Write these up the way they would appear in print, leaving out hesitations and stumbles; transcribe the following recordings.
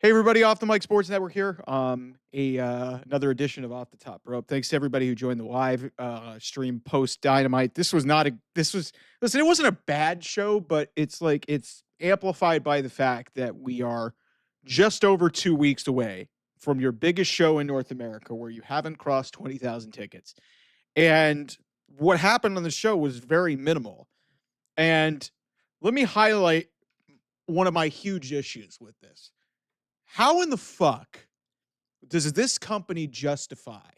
Hey everybody, Off the Mic Sports Network here. Another edition of Off the Top Rope. Thanks to everybody who joined the live stream post Dynamite. This was not a this was listen, it wasn't a bad show, but it's amplified by the fact that we are just over 2 weeks away from your biggest show in North America where you haven't crossed 20,000 tickets. And what happened on the show was very minimal. And let me highlight one of my huge issues with this. How in the fuck does this company justify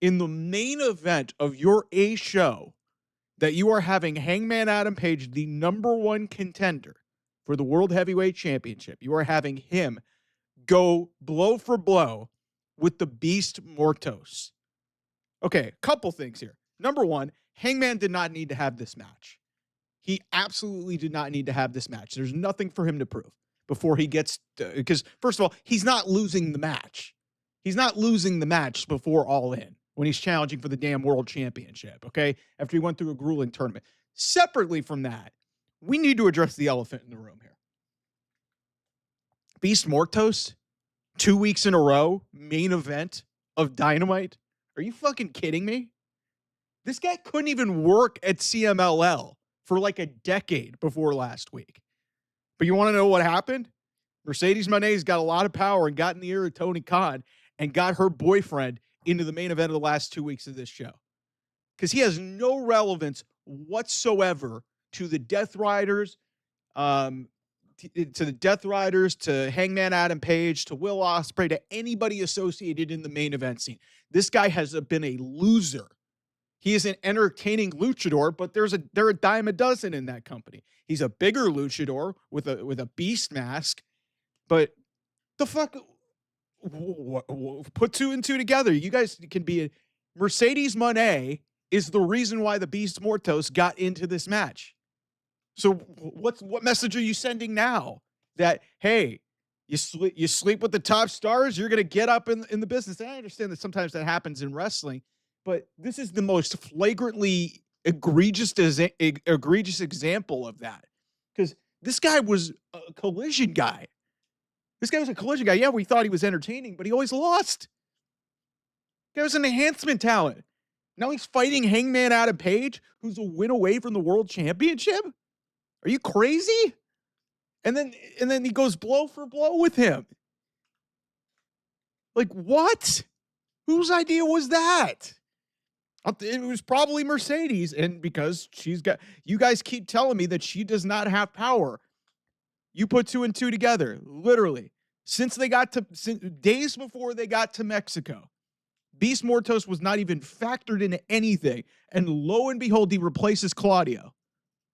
in the main event of your A show that you are having Hangman Adam Page, the number one contender for the World Heavyweight Championship? You are having him go blow for blow with the Beast Mortos. Okay, a couple things here. Number one, Hangman did not need to have this match. He absolutely did not need to have this match. There's nothing for him to prove before he gets, because first of all, he's not losing the match. He's not losing the match before All In when he's challenging for the damn world championship, okay? After he went through a grueling tournament. Separately from that, we need to address the elephant in the room here. Beast Mortos, 2 weeks in a row, main event of Dynamite. Are you fucking kidding me? This guy couldn't even work at CMLL for like a decade before last week. But you want to know what happened? Mercedes Moné's got a lot of power and got in the ear of Tony Khan and got her boyfriend into the main event of the last 2 weeks of this show. Because he has no relevance whatsoever to the Death Riders, to the Death Riders, to Hangman Adam Page, to Will Ospreay, to anybody associated in the main event scene. This guy has been a loser. He is an entertaining luchador, but they're a dime a dozen in that company. He's a bigger luchador with a beast mask, but the fuck, put two and two together. You guys can be Mercedes Moné is the reason why the Beast Mortos got into this match. So what message are you sending now? That, hey, you sleep with the top stars, you're gonna get up in the business. And I understand that sometimes that happens in wrestling. But this is the most flagrantly egregious example of that. Because this guy was a collision guy. Yeah, we thought he was entertaining, but he always lost. He was an enhancement talent. Now he's fighting Hangman Adam Page, who's a win away from the world championship. Are you crazy? And then he goes blow for blow with him. Like, what? Whose idea was that? It was probably Mercedes, and because you guys keep telling me that she does not have power. You put two and two together, literally. Since days before they got to Mexico, Beast Mortos was not even factored into anything, and lo and behold, he replaces Claudio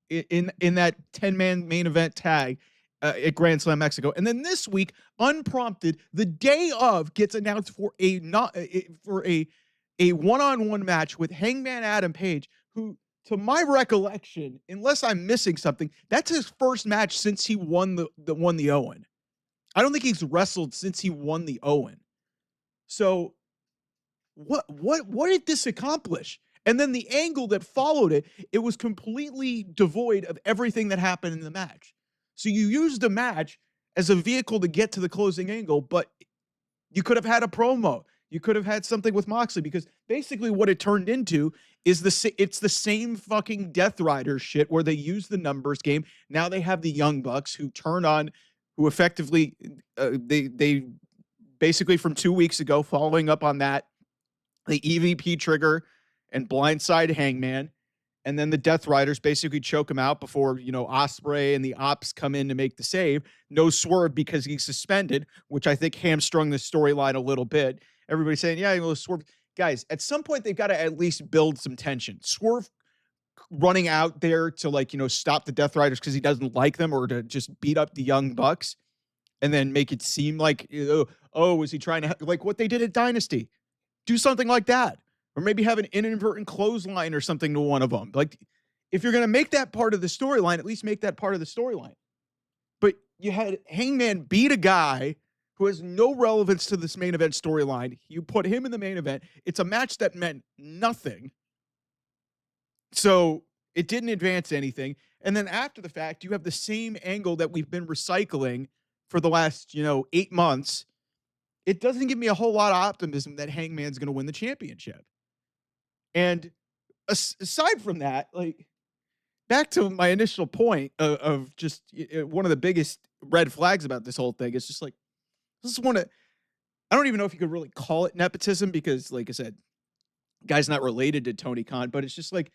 in that 10-man main event tag at Grand Slam Mexico. And then this week, unprompted, the day of, gets announced for a one-on-one match with Hangman Adam Page, who, to my recollection, unless I'm missing something, that's his first match since he won the Owen. I don't think he's wrestled since he won the Owen. So what did this accomplish? And then the angle that followed it, it was completely devoid of everything that happened in the match. So you used the match as a vehicle to get to the closing angle, but you could have had a promo. You could have had something with Moxley, because basically what it turned into is it's the same fucking Death Rider shit where they use the numbers game. Now they have the Young Bucks who effectively, they basically from 2 weeks ago, following up on that, the EVP trigger and blindside Hangman. And then the Death Riders basically choke him out before, Ospreay and the Ops come in to make the save. No Swerve because he's suspended, which I think hamstrung the storyline a little bit. Everybody's saying, yeah, Swerve. Guys, at some point, they've got to at least build some tension. Swerve running out there to, stop the Death Riders because he doesn't like them, or to just beat up the Young Bucks and then make it seem like, was he trying to, like what they did at Dynasty? Do something like that. Or maybe have an inadvertent clothesline or something to one of them. Like, if you're going to make that part of the storyline, at least make that part of the storyline. But you had Hangman beat a guy who has no relevance to this main event storyline. You put him in the main event. It's a match that meant nothing. So it didn't advance anything. And then after the fact, you have the same angle that we've been recycling for the last, 8 months, it doesn't give me a whole lot of optimism that Hangman's going to win the championship. And aside from that, like, back to my initial point of just one of the biggest red flags about this whole thing is just like, this is one of, I don't even know if you could really call it nepotism because, like I said, guy's not related to Tony Khan, but it's just like,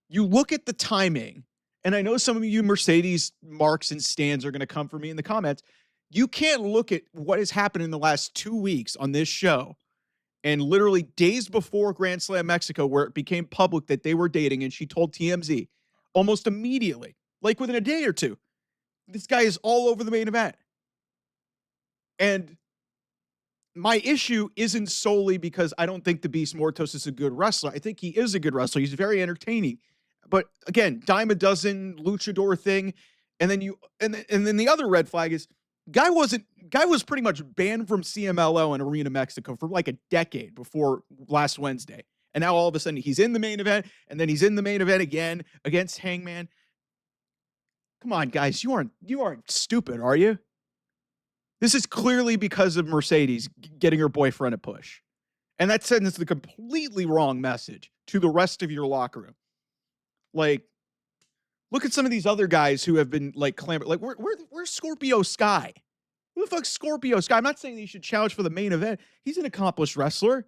you look at the timing, and I know some of you Mercedes marks and stands are going to come for me in the comments. You can't look at what has happened in the last 2 weeks on this show and literally days before Grand Slam Mexico, where it became public that they were dating, and she told TMZ almost immediately, like within a day or two, this guy is all over the main event. And my issue isn't solely because I don't think the Beast Mortos is a good wrestler. I think he is a good wrestler. He's very entertaining. But again, dime a dozen luchador thing. And then then the other red flag is guy was pretty much banned from CMLL in Arena Mexico for like a decade before last Wednesday. And now all of a sudden he's in the main event, and then he's in the main event again against Hangman. Come on, guys, you aren't stupid, are you? This is clearly because of Mercedes getting her boyfriend a push. And that sends the completely wrong message to the rest of your locker room. Like, look at some of these other guys who have been like clamoring. Like, where's Scorpio Sky? Who the fuck's Scorpio Sky? I'm not saying he should challenge for the main event. He's an accomplished wrestler.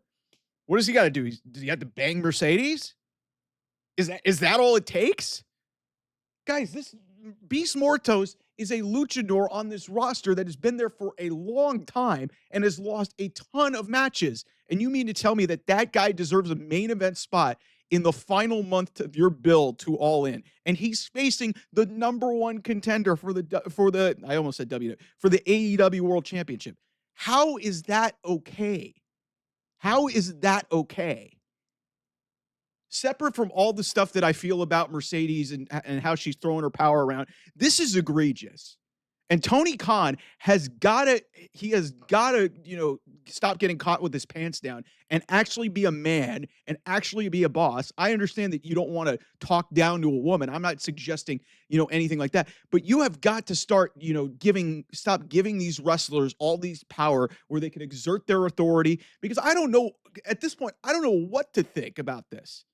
What does he got to do? Does he have to bang Mercedes? Is that all it takes? Guys, this Beast Mortos is a luchador on this roster that has been there for a long time and has lost a ton of matches. And you mean to tell me that that guy deserves a main event spot in the final month of your build to All In? And he's facing the number one contender for the I almost said W, for the AEW World Championship. How is that okay? How is that okay? Separate from all the stuff that I feel about Mercedes and how she's throwing her power around, this is egregious. And Tony Khan has got to, stop getting caught with his pants down and actually be a man and actually be a boss. I understand that you don't want to talk down to a woman. I'm not suggesting, anything like that. But you have got to start, stop giving these wrestlers all these power where they can exert their authority. Because I don't know, at this point, I don't know what to think about this.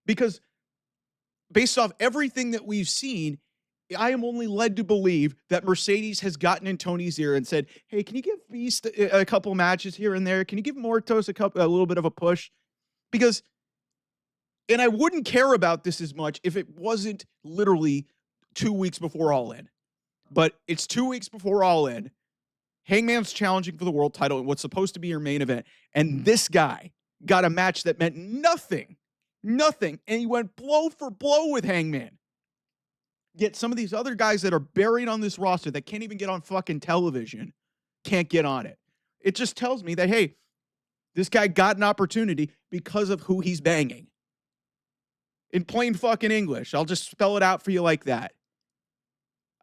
Because based off everything that we've seen, I am only led to believe that Mercedes has gotten in Tony's ear and said, hey, can you give Beast a couple matches here and there? Can you give Mortos a little bit of a push? Because, and I wouldn't care about this as much if it wasn't literally 2 weeks before All In. But it's 2 weeks before All In. Hangman's challenging for the world title in what's supposed to be your main event. And this guy got a match that meant nothing. And he went blow for blow with Hangman. Yet some of these other guys that are buried on this roster that can't even get on fucking television can't get on it. It just tells me that, hey, this guy got an opportunity because of who he's banging. In plain fucking English. I'll just spell it out for you like that.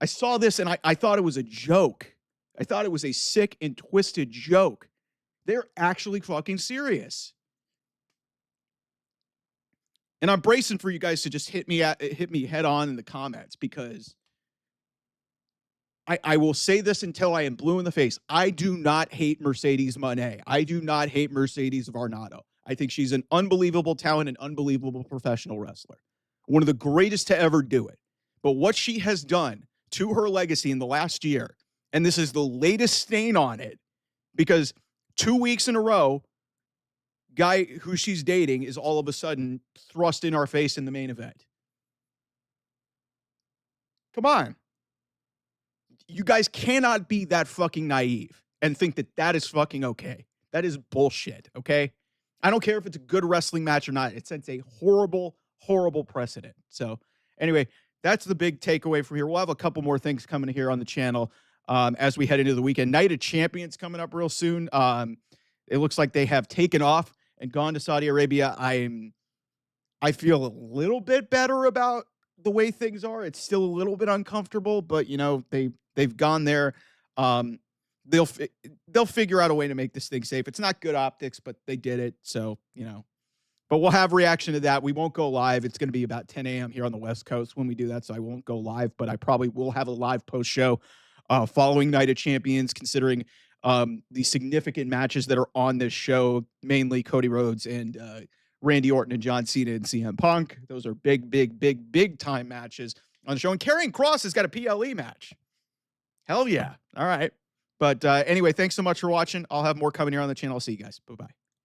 I saw this and I thought it was a joke. I thought it was a sick and twisted joke. They're actually fucking serious. And I'm bracing for you guys to just hit me head on in the comments, because I will say this until I am blue in the face. I do not hate Mercedes Moné. I do not hate Mercedes Varnado. I think she's an unbelievable talent, an unbelievable professional wrestler. One of the greatest to ever do it. But what she has done to her legacy in the last year, and this is the latest stain on it, because 2 weeks in a row, guy who she's dating is all of a sudden thrust in our face in the main event. Come on. You guys cannot be that fucking naive and think that that is fucking okay. That is bullshit, okay? I don't care if it's a good wrestling match or not. It sets a horrible, horrible precedent. So anyway, that's the big takeaway from here. We'll have a couple more things coming here on the channel as we head into the weekend. Night of Champions coming up real soon. It looks like they have taken off and gone to Saudi Arabia. I feel a little bit better about the way things are. It's still a little bit uncomfortable, but they've gone there. They'll figure out a way to make this thing safe. It's not good optics, but they did it. So, but we'll have reaction to that. We won't go live. It's going to be about 10 a.m. here on the West Coast when we do that. So I won't go live, but I probably will have a live post show following Night of Champions, considering the significant matches that are on this show, mainly Cody Rhodes and Randy Orton and John Cena and CM Punk. Those are big, big, big, big time matches on the show. And Karrion Kross has got a PLE match. Hell yeah. All right. But anyway, thanks so much for watching. I'll have more coming here on the channel. I'll see you guys. Bye-bye.